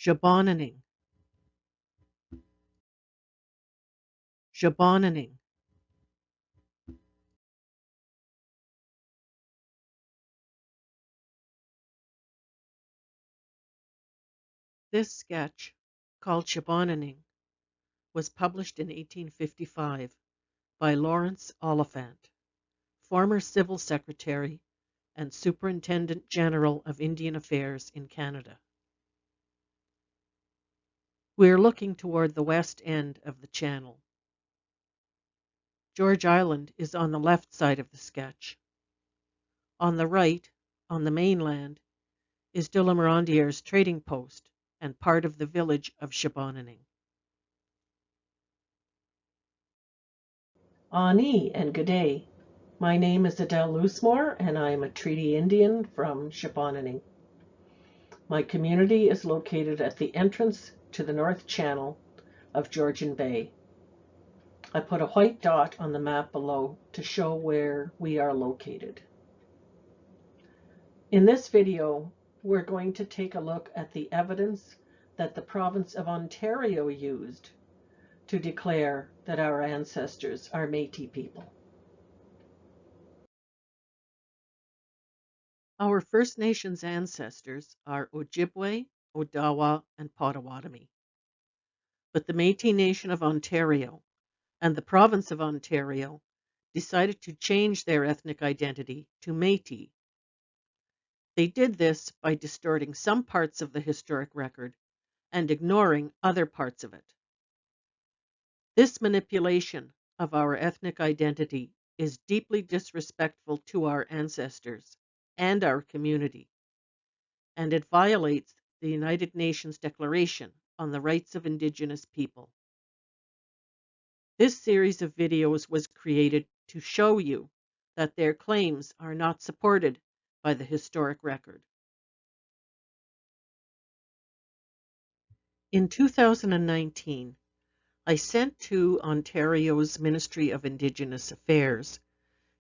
Shebahonaning, Shebahonaning. This sketch, called Shebahonaning, was published in 1855 by Lawrence Oliphant, former Civil Secretary and Superintendent General of Indian Affairs in Canada. We are looking toward the west end of the channel. George Island is on the left side of the sketch. On the right, on the mainland, is de la Morandiere's trading post and part of the village of Shebahonaning. Ani and good day. My name is Adele Loosemore and I am a Treaty Indian from Shebahonaning. My community is located at the entrance to the North Channel of Georgian Bay. I put a white dot on the map below to show where we are located. In this video, we're going to take a look at the evidence that the province of Ontario used to declare that our ancestors are Métis people. Our First Nations ancestors are Ojibwe, Odawa, and Potawatomi. But the Métis Nation of Ontario and the province of Ontario decided to change their ethnic identity to Métis. They did this by distorting some parts of the historic record and ignoring other parts of it. This manipulation of our ethnic identity is deeply disrespectful to our ancestors and our community, and it violates the United Nations Declaration on the Rights of Indigenous People. This series of videos was created to show you that their claims are not supported by the historic record. In 2019, I sent to Ontario's Ministry of Indigenous Affairs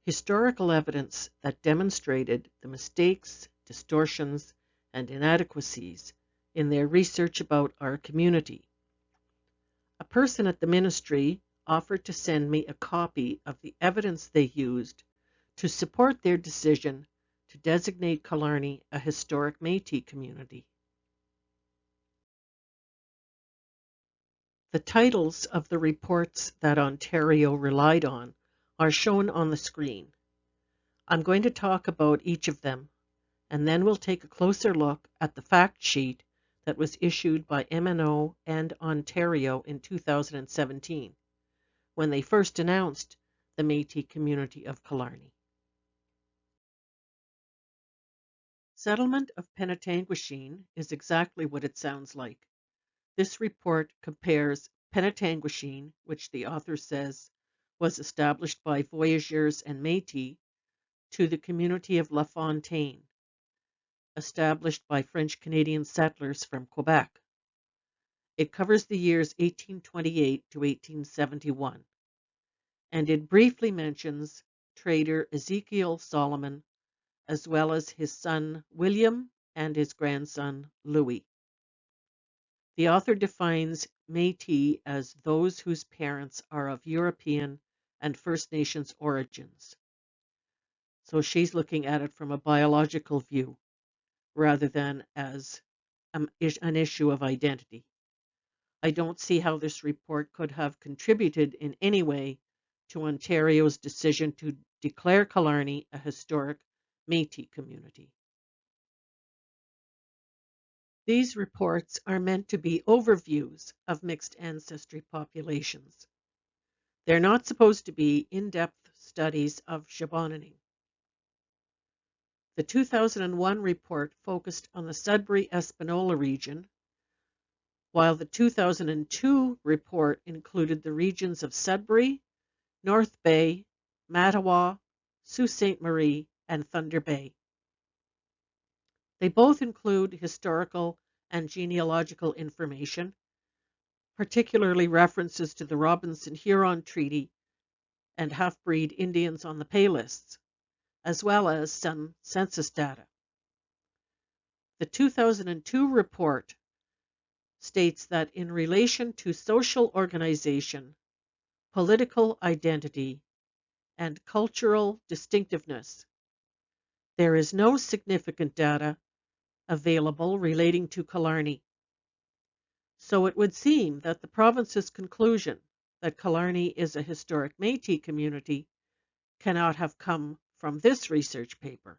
historical evidence that demonstrated the mistakes, distortions, and inadequacies in their research about our community. A person at the ministry offered to send me a copy of the evidence they used to support their decision to designate Killarney a historic Métis community. The titles of the reports that Ontario relied on are shown on the screen. I'm going to talk about each of them, and then we'll take a closer look at the fact sheet that was issued by MNO and Ontario in 2017, when they first announced the Métis community of Killarney. Settlement of Penetanguishene is exactly what it sounds like. This report compares Penetanguishene, which the author says was established by voyageurs and Métis, to the community of La Fontaine, established by French-Canadian settlers from Quebec. It covers the years 1828 to 1871, and it briefly mentions trader Ezekiel Solomon, as well as his son William and his grandson Louis. The author defines Métis as those whose parents are of European and First Nations origins. So she's looking at it from a biological view rather than as an issue of identity. I don't see how this report could have contributed in any way to Ontario's decision to declare Killarney a historic Métis community. These reports are meant to be overviews of mixed ancestry populations. They're not supposed to be in-depth studies of Shebahonaning. The 2001 report focused on the Sudbury-Espanola region, while the 2002 report included the regions of Sudbury, North Bay, Mattawa, Sault Ste. Marie, and Thunder Bay. They both include historical and genealogical information, particularly references to the Robinson-Huron Treaty and half-breed Indians on the pay lists, as well as some census data. The 2002 report states that in relation to social organization, political identity, and cultural distinctiveness, there is no significant data available relating to Killarney. So it would seem that the province's conclusion that Killarney is a historic Métis community cannot have come from this research paper.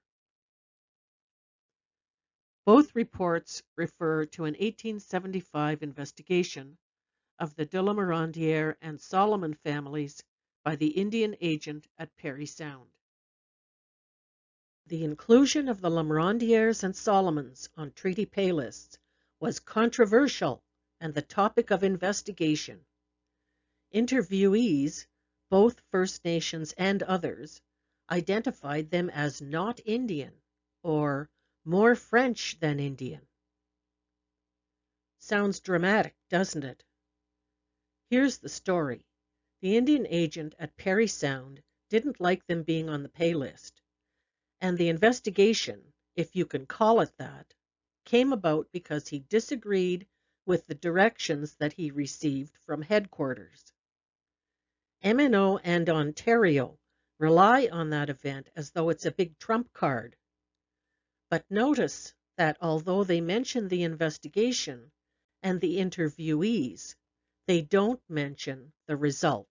Both reports refer to an 1875 investigation of the de la Morandière and Solomon families by the Indian agent at Parry Sound. The inclusion of the Lamorandières and Solomons on treaty pay lists was controversial and the topic of investigation. Interviewees, both First Nations and others, identified them as not Indian or more French than Indian. Sounds dramatic, doesn't it? Here's the story. The Indian agent at Parry Sound didn't like them being on the pay list, and the investigation, if you can call it that, came about because he disagreed with the directions that he received from headquarters. MNO and Ontario rely on that event as though it's a big trump card. But notice that although they mention the investigation and the interviewees, they don't mention the result.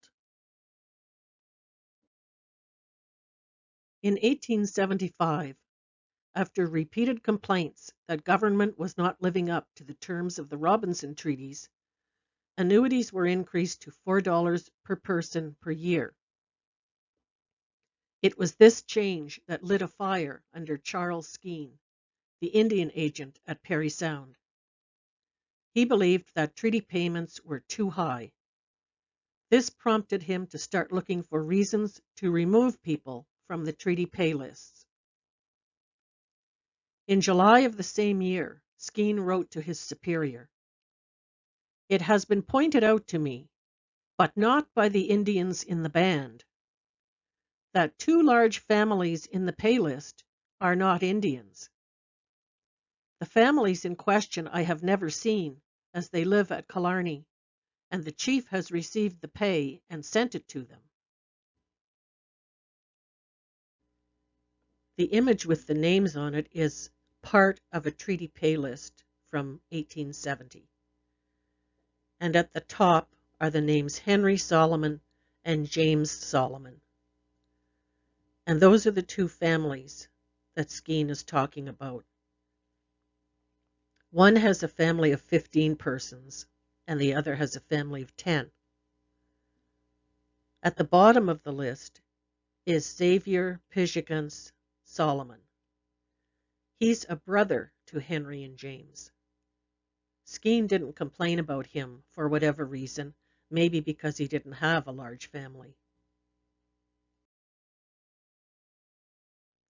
In 1875, after repeated complaints that government was not living up to the terms of the Robinson treaties, annuities were increased to $4 per person per year. It was this change that lit a fire under Charles Skene, the Indian agent at Parry Sound. He believed that treaty payments were too high. This prompted him to start looking for reasons to remove people from the treaty pay lists. In July of the same year, Skene wrote to his superior, "It has been pointed out to me, but not by the Indians in the band, that 2 large families in the pay list are not Indians. The families in question I have never seen, as they live at Killarney, and the chief has received the pay and sent it to them." The image with the names on it is part of a treaty pay list from 1870. And at the top are the names Henry Solomon and James Solomon. And those are the 2 families that Skene is talking about. One has a family of 15 persons, and the other has a family of 10. At the bottom of the list is Xavier Pijigans Solomon. He's a brother to Henry and James. Skene didn't complain about him for whatever reason, maybe because he didn't have a large family.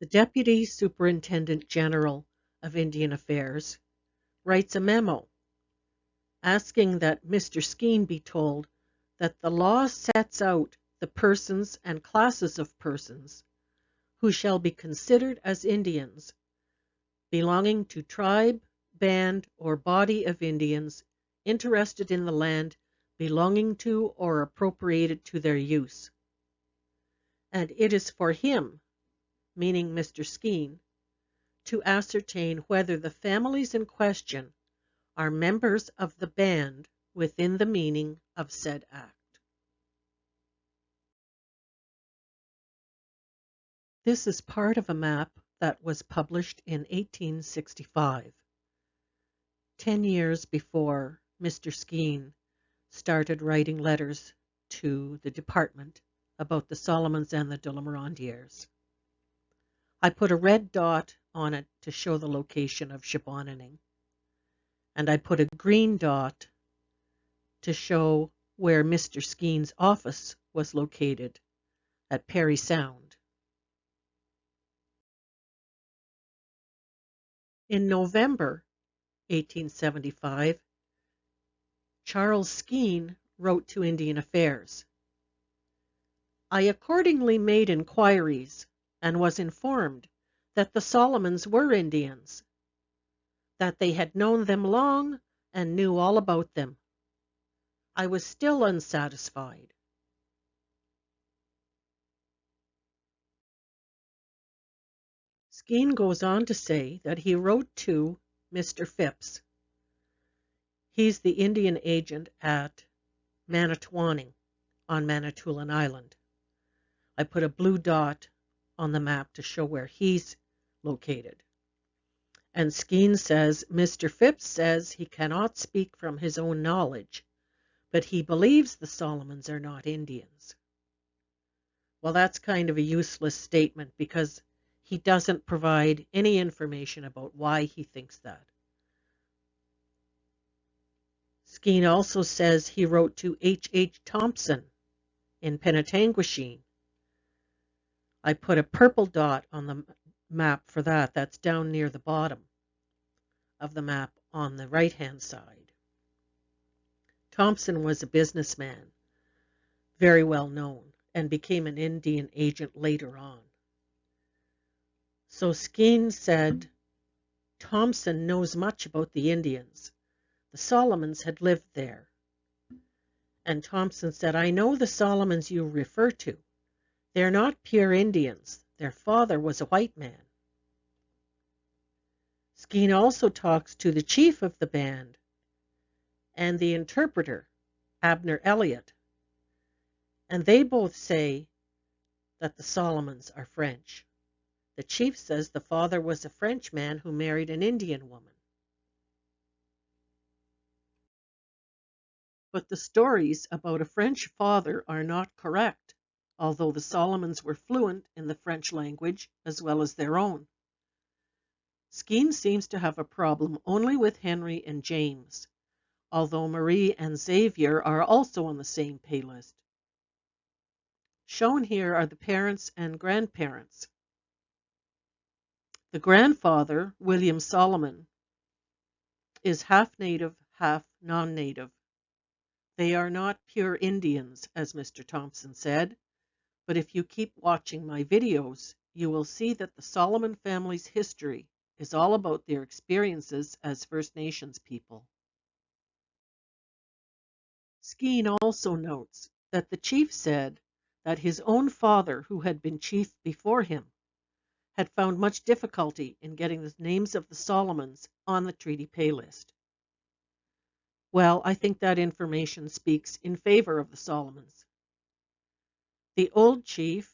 The Deputy Superintendent General of Indian Affairs writes a memo asking that Mr. Skene be told that the law sets out the persons and classes of persons who shall be considered as Indians belonging to tribe, band, or body of Indians interested in the land belonging to or appropriated to their use. And it is for him, meaning Mr. Skene, to ascertain whether the families in question are members of the band within the meaning of said act. This is part of a map that was published in 1865, 10 years before Mr. Skene started writing letters to the department about the Solomons and the de la Morandières. I put a red dot on it to show the location of Shebahonaning, and I put a green dot to show where Mr. Skene's office was located at Parry Sound. In November 1875, Charles Skene wrote to Indian Affairs, "I accordingly made inquiries and was informed that the Solomons were Indians, that they had known them long and knew all about them. I was still unsatisfied. Skene goes on to say that he wrote to Mr. Phipps. He's the Indian agent at Manitowoning on Manitoulin Island. I put a blue dot on the map to show where he's located. And Skene says, Mr. Phipps says he cannot speak from his own knowledge, but he believes the Solomons are not Indians. Well, that's kind of a useless statement because he doesn't provide any information about why he thinks that. Skene also says he wrote to H. Thompson in Penetanguishene. I put a purple dot on the map for that. That's down near the bottom of the map on the right-hand side. Thompson was a businessman, very well known, and became an Indian agent later on. So Skene said, Thompson knows much about the Indians. The Solomons had lived there. And Thompson said, I know the Solomons you refer to. They're not pure Indians. Their father was a white man. Skene also talks to the chief of the band and the interpreter, Abner Elliott, and they both say that the Solomons are French. The chief says the father was a French man who married an Indian woman. But the stories about a French father are not correct, although the Solomons were fluent in the French language as well as their own. Skene seems to have a problem only with Henry and James, although Marie and Xavier are also on the same pay list. Shown here are the parents and grandparents. The grandfather, William Solomon, is half native, half non-native. They are not pure Indians, as Mr. Thompson said, but if you keep watching my videos, you will see that the Solomon family's history is all about their experiences as First Nations people. Skene also notes that the chief said that his own father, who had been chief before him, had found much difficulty in getting the names of the Solomons on the treaty pay list. Well, I think that information speaks in favor of the Solomons. The old chief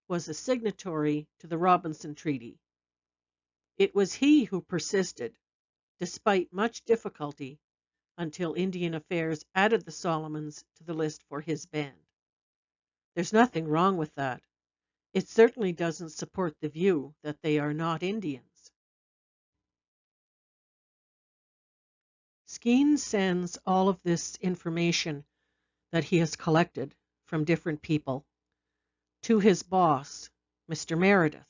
was a signatory to the Robinson Treaty. It was he who persisted, despite much difficulty, until Indian Affairs added the Solomons to the list for his band. There's nothing wrong with that. It certainly doesn't support the view that they are not Indians. Skene sends all of this information that he has collected from different people to his boss, Mr. Meredith.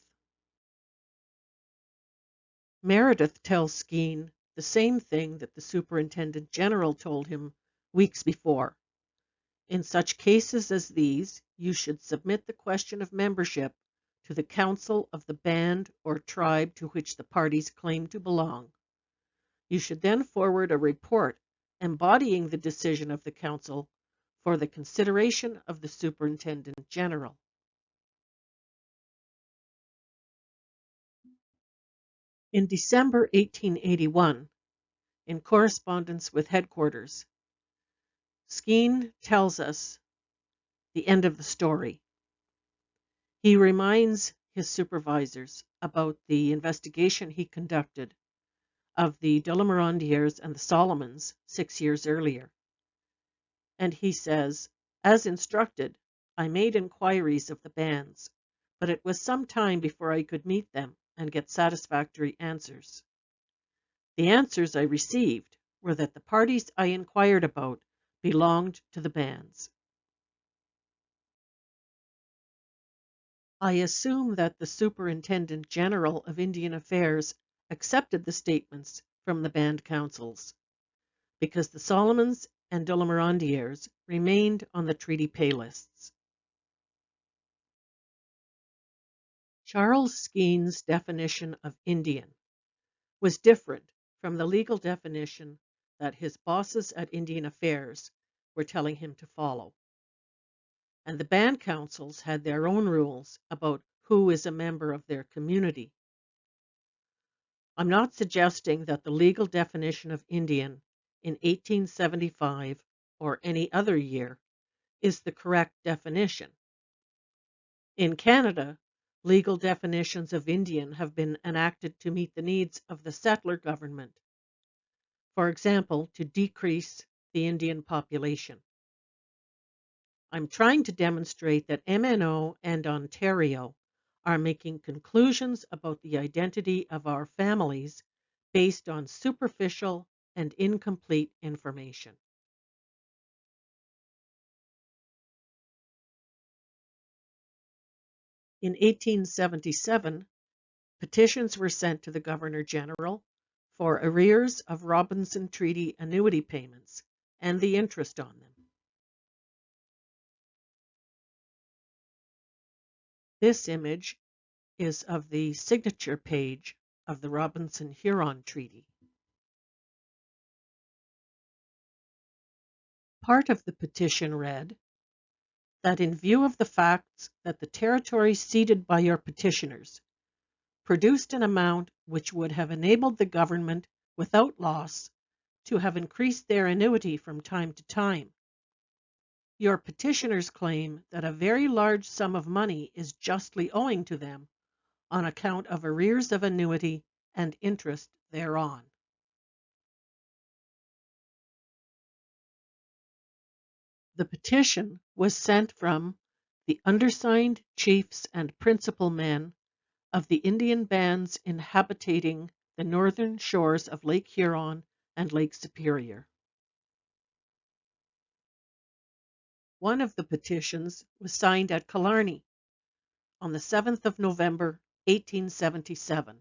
Meredith tells Skene the same thing that the Superintendent General told him weeks before. In such cases as these, you should submit the question of membership to the council of the band or tribe to which the parties claim to belong. You should then forward a report embodying the decision of the council for the consideration of the Superintendent General. In December 1881, in correspondence with headquarters, Skene tells us the end of the story. He reminds his supervisors about the investigation he conducted of the de la Morandiers and the Solomons 6 years earlier. And he says, as instructed, I made inquiries of the bands, but it was some time before I could meet them and get satisfactory answers. The answers I received were that the parties I inquired about belonged to the bands. I assume that the Superintendent General of Indian Affairs accepted the statements from the band councils, because the Solomons and de la Morandiers remained on the treaty pay lists. Charles Skene's definition of Indian was different from the legal definition that his bosses at Indian Affairs were telling him to follow. And the band councils had their own rules about who is a member of their community. I'm not suggesting that the legal definition of Indian in 1875 or any other year is the correct definition. In Canada, legal definitions of Indian have been enacted to meet the needs of the settler government. For example, to decrease the Indian population. I'm trying to demonstrate that MNO and Ontario are making conclusions about the identity of our families based on superficial and incomplete information. In 1877, petitions were sent to the Governor General for arrears of Robinson Treaty annuity payments and the interest on them. This image is of the signature page of the Robinson-Huron Treaty. Part of the petition read that in view of the facts that the territory ceded by your petitioners produced an amount which would have enabled the government without loss to have increased their annuity from time to time, your petitioners claim that a very large sum of money is justly owing to them on account of arrears of annuity and interest thereon. The petition was sent from the undersigned chiefs and principal men of the Indian bands inhabiting the northern shores of Lake Huron and Lake Superior. One of the petitions was signed at Killarney on the 7th of November, 1877.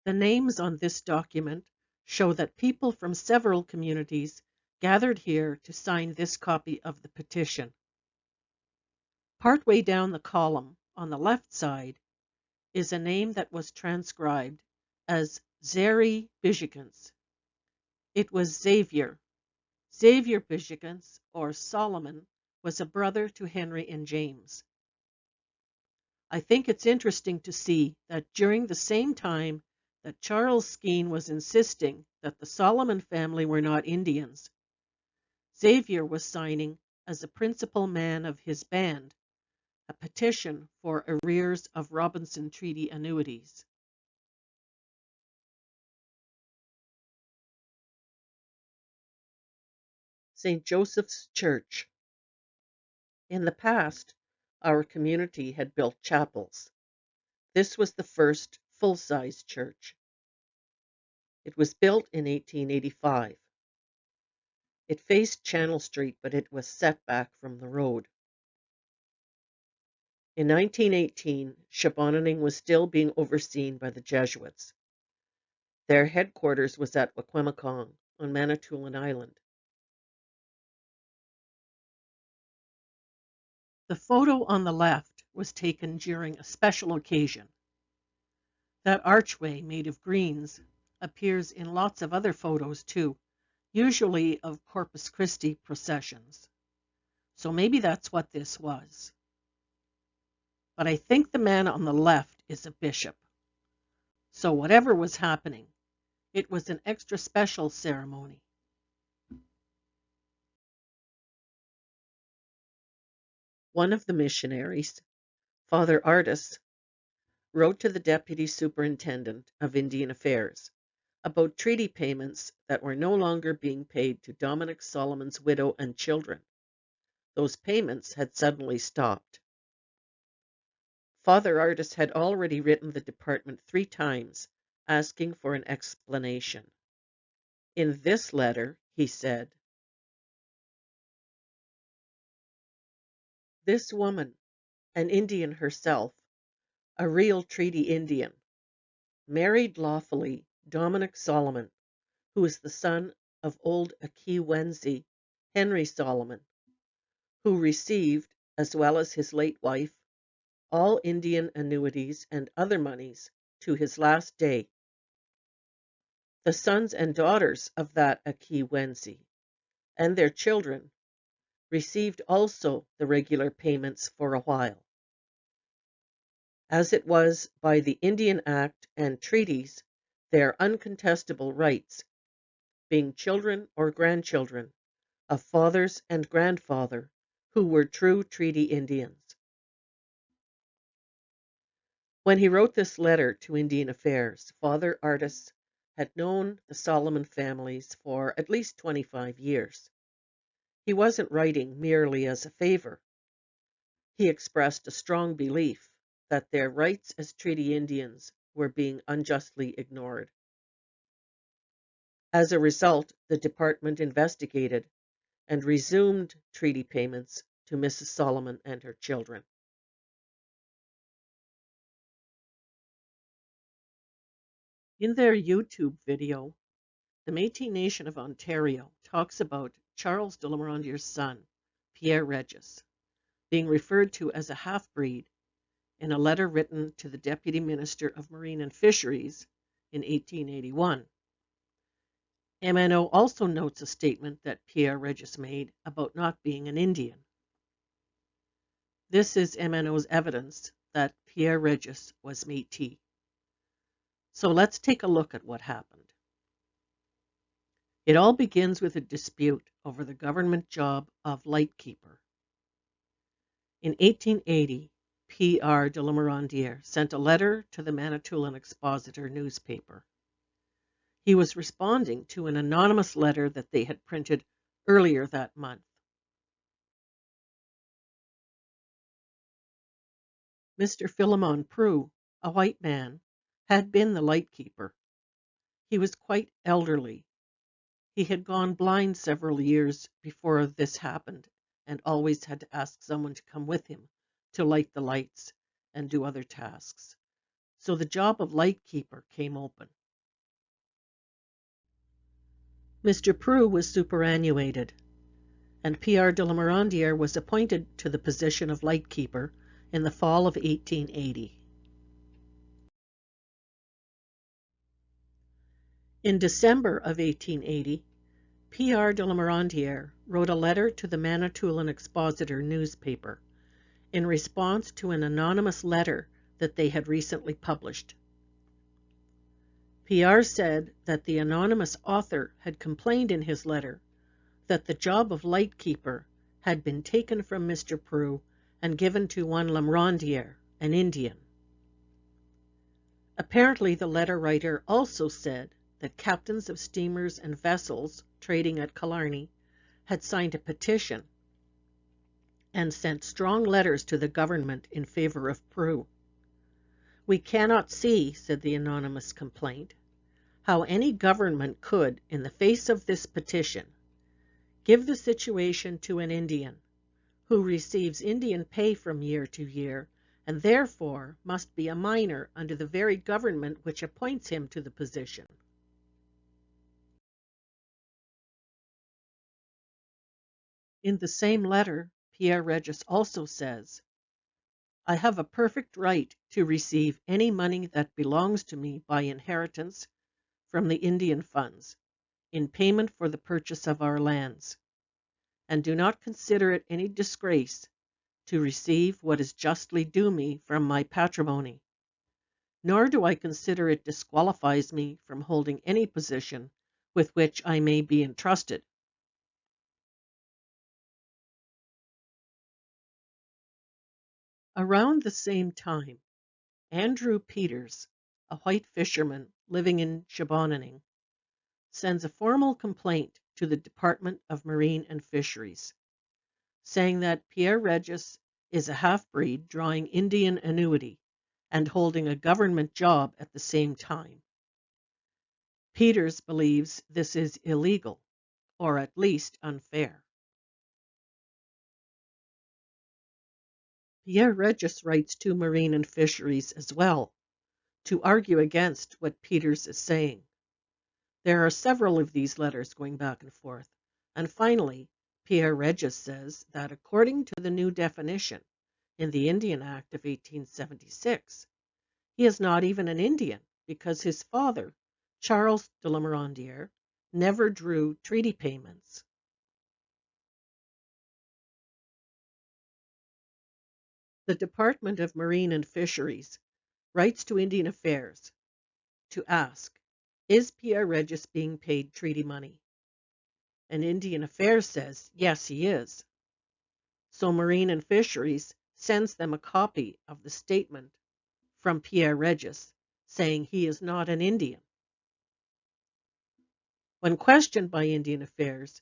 The names on this document show that people from several communities gathered here to sign this copy of the petition. Partway down the column on the left side is a name that was transcribed as Zeri Bijikans. It was Xavier. Xavier Bijikans, or Solomon, was a brother to Henry and James. I think it's interesting to see that during the same time that Charles Skene was insisting that the Solomon family were not Indians, Xavier was signing, as a principal man of his band, a petition for arrears of Robinson Treaty annuities. St. Joseph's Church. In the past, our community had built chapels. This was the first full-size church. It was built in 1885. It faced Channel Street, but it was set back from the road. In 1918, Shebahonaning was still being overseen by the Jesuits. Their headquarters was at Waquemacong on Manitoulin Island. The photo on the left was taken during a special occasion. That archway made of greens appears in lots of other photos too, usually of Corpus Christi processions. So maybe that's what this was. But I think the man on the left is a bishop. So whatever was happening, it was an extra special ceremony. One of the missionaries, Father Artis, wrote to the Deputy Superintendent of Indian Affairs about treaty payments that were no longer being paid to Dominic Solomon's widow and children. Those payments had suddenly stopped. Father Artis had already written the department 3 times asking for an explanation. In this letter, he said, "This woman, an Indian herself, a real treaty Indian, married lawfully Dominic Solomon, who is the son of old Akiwenzi, Henry Solomon, who received, as well as his late wife, all Indian annuities and other moneys to his last day. The sons and daughters of that Akiwensi and their children received also the regular payments for a while, as it was by the Indian Act and treaties their uncontestable rights, being children or grandchildren of fathers and grandfather who were true treaty Indians. When he wrote this letter to Indian Affairs, Father Artis had known the Solomon families for at least 25 years. He wasn't writing merely as a favor. He expressed a strong belief that their rights as treaty Indians were being unjustly ignored. As a result, the department investigated and resumed treaty payments to Mrs. Solomon and her children. In their YouTube video, the Métis Nation of Ontario talks about Charles de Lamorandier's son, Pierre Regis, being referred to as a half-breed in a letter written to the Deputy Minister of Marine and Fisheries in 1881. MNO also notes a statement that Pierre Regis made about not being an Indian. This is MNO's evidence that Pierre Regis was Métis. So let's take a look at what happened. It all begins with a dispute over the government job of lightkeeper. In 1880, P.R. de Lamorandier sent a letter to the Manitoulin Expositor newspaper. He was responding to an anonymous letter that they had printed earlier that month. Mr. Philemon Prue, a white man, had been the lightkeeper. He was quite elderly. He had gone blind several years before this happened and always had to ask someone to come with him to light the lights and do other tasks. So the job of lightkeeper came open. Mr. Prue was superannuated, and P.R. de Lamorandier was appointed to the position of lightkeeper in the fall of 1880. In December of 1880, P.R. de Lamorandier wrote a letter to the Manitoulin Expositor newspaper in response to an anonymous letter that they had recently published. P.R. said that the anonymous author had complained in his letter that the job of lightkeeper had been taken from Mr. Prue and given to one Lamorandier, an Indian. Apparently, the letter writer also said that captains of steamers and vessels trading at Killarney had signed a petition and sent strong letters to the government in favor of Prue. "We cannot see," said the anonymous complaint, "how any government could, in the face of this petition, give the situation to an Indian, who receives Indian pay from year to year, and therefore must be a minor under the very government which appoints him to the position." In the same letter, Pierre Regis also says, "I have a perfect right to receive any money that belongs to me by inheritance from the Indian funds in payment for the purchase of our lands, and do not consider it any disgrace to receive what is justly due me from my patrimony, nor do I consider it disqualifies me from holding any position with which I may be entrusted." Around the same time, Andrew Peters, a white fisherman living in Shebahonaning, sends a formal complaint to the Department of Marine and Fisheries, saying that Pierre Regis is a half-breed drawing Indian annuity and holding a government job at the same time. Peters believes this is illegal, or at least unfair. Pierre Regis writes to Marine and Fisheries as well to argue against what Peters is saying. There are several of these letters going back and forth, and finally, Pierre Regis says that according to the new definition in the Indian Act of 1876, He is not even an Indian because his father, Charles de la Morandière, never drew treaty payments. The Department of Marine and Fisheries writes to Indian Affairs to ask, is Pierre Regis being paid treaty money? And Indian Affairs says, yes, he is. So Marine and Fisheries sends them a copy of the statement from Pierre Regis saying he is not an Indian. When questioned by Indian Affairs,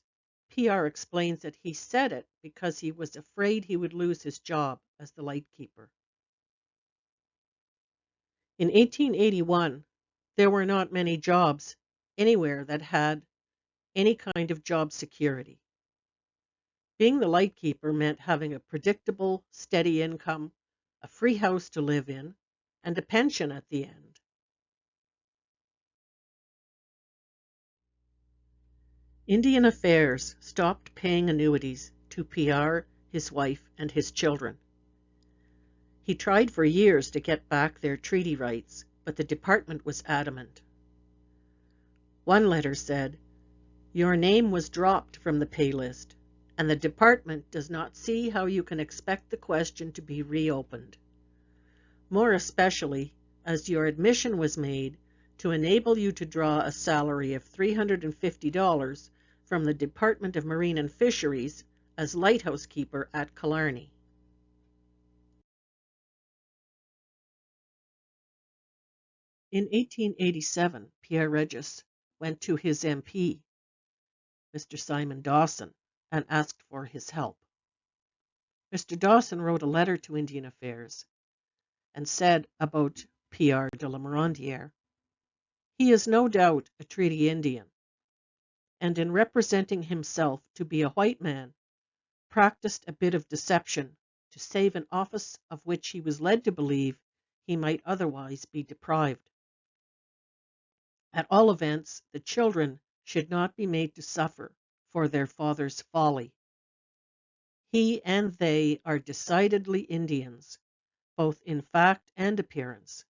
PR explains that he said it because he was afraid he would lose his job as the lightkeeper. In 1881, there were not many jobs anywhere that had any kind of job security. Being the lightkeeper meant having a predictable, steady income, a free house to live in, and a pension at the end. Indian Affairs stopped paying annuities to PR, his wife, and his children. He tried for years to get back their treaty rights, but the department was adamant. One letter said, "Your name was dropped from the pay list, and the department does not see how you can expect the question to be reopened. More especially as your admission was made to enable you to draw a salary of $350 from the Department of Marine and Fisheries as lighthouse keeper at Killarney." In 1887, Pierre Regis went to his MP, Mr. Simon Dawson, and asked for his help. Mr. Dawson wrote a letter to Indian Affairs and said about Pierre de la Morandière, "He is no doubt a treaty Indian, and in representing himself to be a white man, practiced a bit of deception to save an office of which he was led to believe he might otherwise be deprived. At all events, the children should not be made to suffer for their father's folly. He and they are decidedly Indians, both in fact and appearance,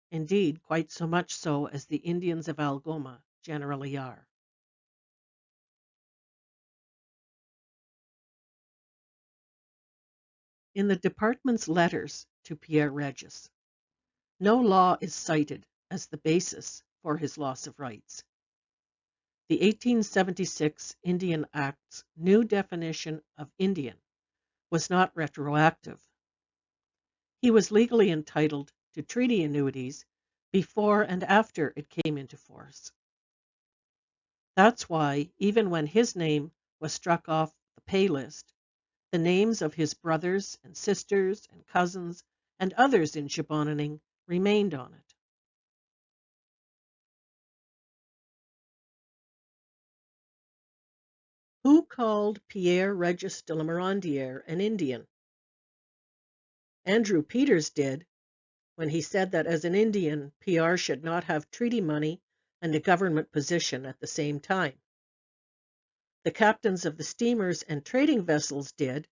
indeed quite so much so as the Indians of Algoma generally are." In the department's letters to Pierre Regis, no law is cited as the basis for his loss of rights. The 1876 Indian Act's new definition of Indian was not retroactive. He was legally entitled to treaty annuities before and after it came into force. That's why, even when his name was struck off the pay list, the names of his brothers and sisters and cousins and others in Shebahonaning remained on it. Who called Pierre Regis de la Morandière an Indian? Andrew Peters did, when he said that as an Indian, PR should not have treaty money and a government position at the same time. The captains of the steamers and trading vessels did,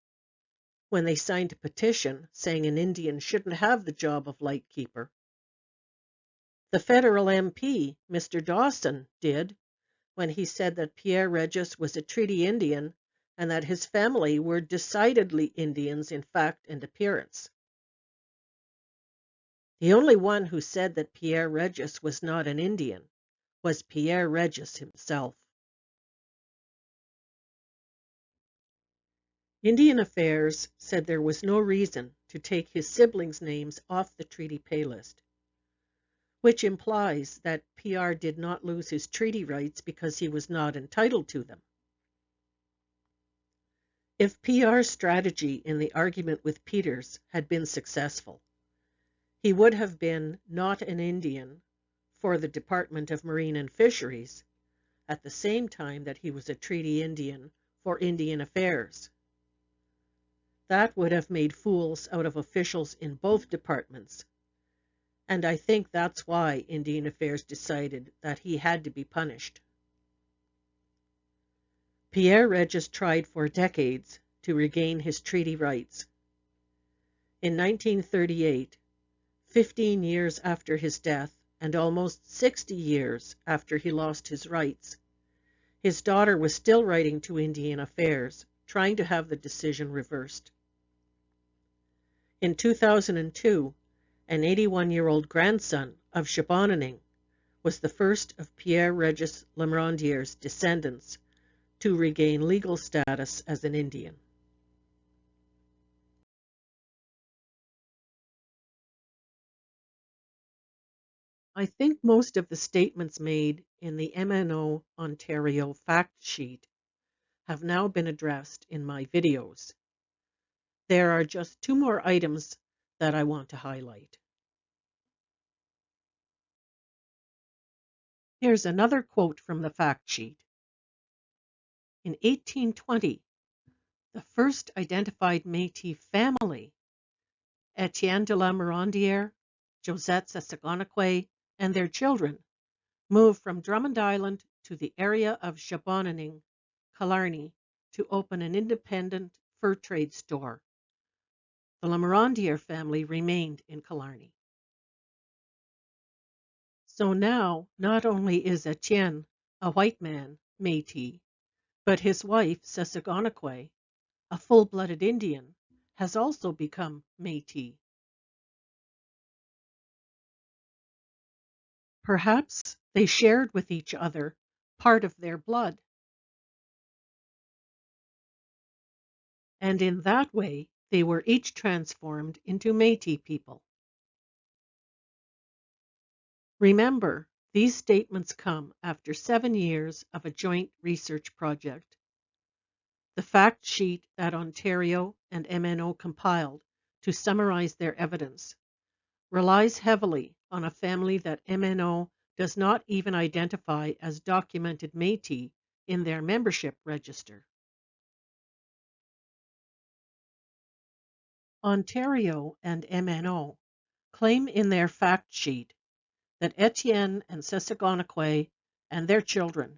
when they signed a petition saying an Indian shouldn't have the job of lightkeeper. The federal MP, Mr. Dawson, did, when he said that Pierre Regis was a treaty Indian and that his family were decidedly Indians in fact and appearance. The only one who said that Pierre Regis was not an Indian was Pierre Regis himself. Indian Affairs said there was no reason to take his siblings' names off the treaty pay list, which implies that PR did not lose his treaty rights because he was not entitled to them. If PR's strategy in the argument with Peters had been successful, he would have been not an Indian for the Department of Marine and Fisheries at the same time that he was a treaty Indian for Indian Affairs. That would have made fools out of officials in both departments, and I think that's why Indian Affairs decided that he had to be punished. Pierre Regis tried for decades to regain his treaty rights. In 1938, 15 years after his death and almost 60 years after he lost his rights, his daughter was still writing to Indian Affairs, trying to have the decision reversed. In 2002, an 81-year-old grandson of Shebahonaning was the first of Pierre Regis Lamorandier's descendants to regain legal status as an Indian. I think most of the statements made in the MNO Ontario fact sheet have now been addressed in my videos. There are just 2 more items that I want to highlight. Here's another quote from the fact sheet. In 1820, the first identified Métis family, Etienne de la Morandière, Josette Sessagonaqua, and their children, moved from Drummond Island to the area of Shebahonaning, Killarney, to open an independent fur trade store. The Lamorandière family remained in Killarney. So now, not only is Etienne a white man, Métis, but his wife, Sessagonaqua, a full-blooded Indian, has also become Métis. Perhaps they shared with each other part of their blood, and in that way they were each transformed into Métis people. Remember, these statements come after 7 years of a joint research project. The fact sheet that Ontario and MNO compiled to summarize their evidence relies heavily on a family that MNO does not even identify as documented Métis in their membership register. Ontario and MNO claim in their fact sheet that Etienne and Sessagonaqua and their children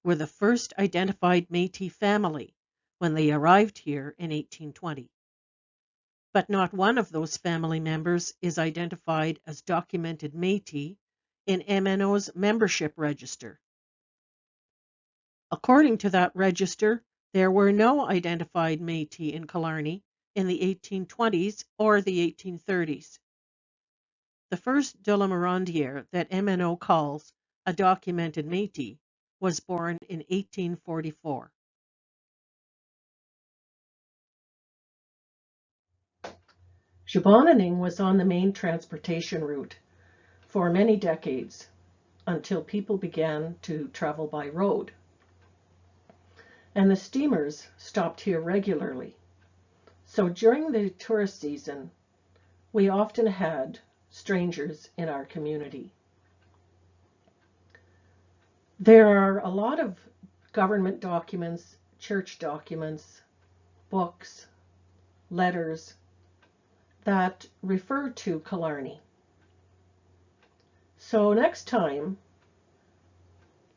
were the first identified Métis family when they arrived here in 1820. But not one of those family members is identified as documented Métis in MNO's membership register. According to that register, there were no identified Métis in Killarney in the 1820s or the 1830s. The first de la Morandière that MNO calls a documented Métis was born in 1844. Shebahonaning was on the main transportation route for many decades until people began to travel by road. And the steamers stopped here regularly. So during the tourist season, we often had strangers in our community. There are a lot of government documents, church documents, books, letters that refer to Killarney. So next time,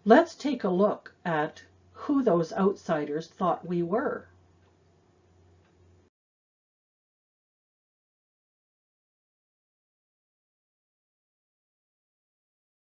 let's take a look at who those outsiders thought we were.